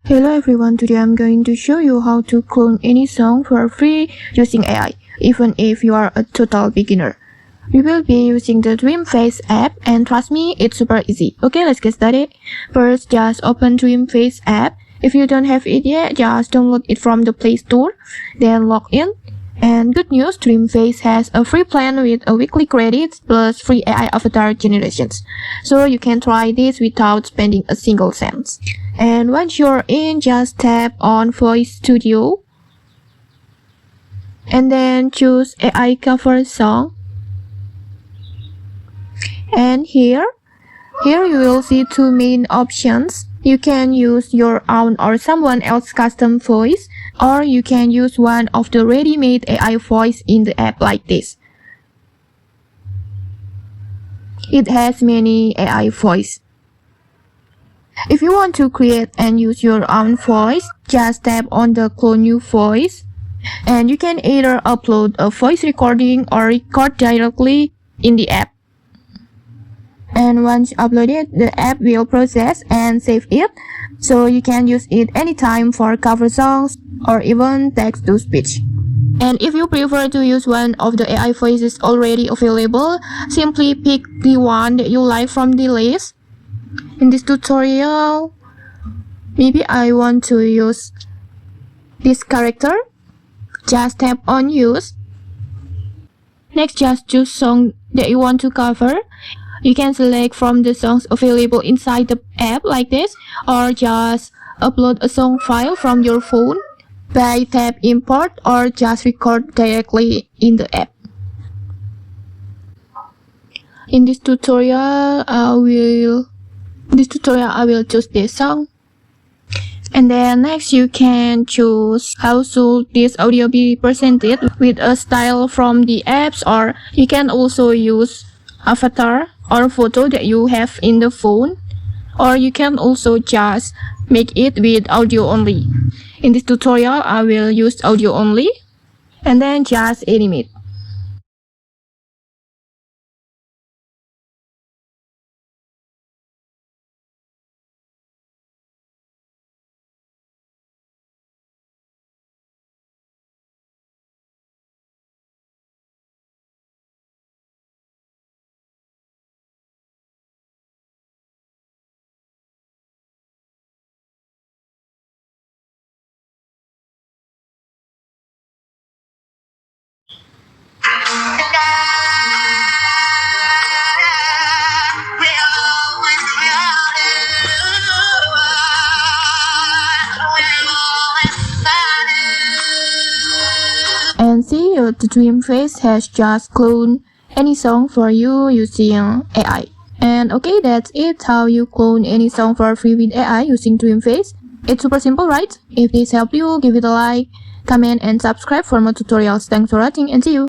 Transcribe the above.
Hello everyone, today I'm going to show you how to clone any song for free using AI, even if you are a total beginner. We will be using the Dummies app and trust me, it's super easy. Okay, let's get started. First, just open Dummies app. If you don't have it yet, just download it from the Play Store, then log in. And good news, Dummies has a free plan with a weekly credits plus free AI avatar generations. So you can try this without spending a single cent. And once you're in, just tap on Voice Studio. And then choose AI cover song. And here you will see two main options. You can use your own or someone else's custom voice, or you can use one of the ready-made AI voice in the app like this. It has many AI voice. If you want to create and use your own voice, just tap on the Clone New Voice. And you can either upload a voice recording or record directly in the app. And once uploaded, the app will process and save it, so you can use it anytime for cover songs or even text-to-speech. And if you prefer to use one of the AI voices already available, simply pick the one that you like from the list. In this tutorial, maybe I want to use this character. Just tap on Use. Next, just choose song that you want to cover. You can select from the songs available inside the app like this, or just upload a song file from your phone by tap import, or just record directly in the app. In this tutorial, I will choose this song. And then next you can choose how should this audio be presented with a style from the apps, or you can also use avatar or photo that you have in the phone, or you can also just make it with audio only. In this tutorial, I will use audio only, and then just animate. And see, the Dummies has just cloned any song for you using AI. And okay, that's it, how you clone any song for free with AI using Dummies. It's super simple, right? If this helped you, give it a like, comment and subscribe for more tutorials. Thanks for watching and see you!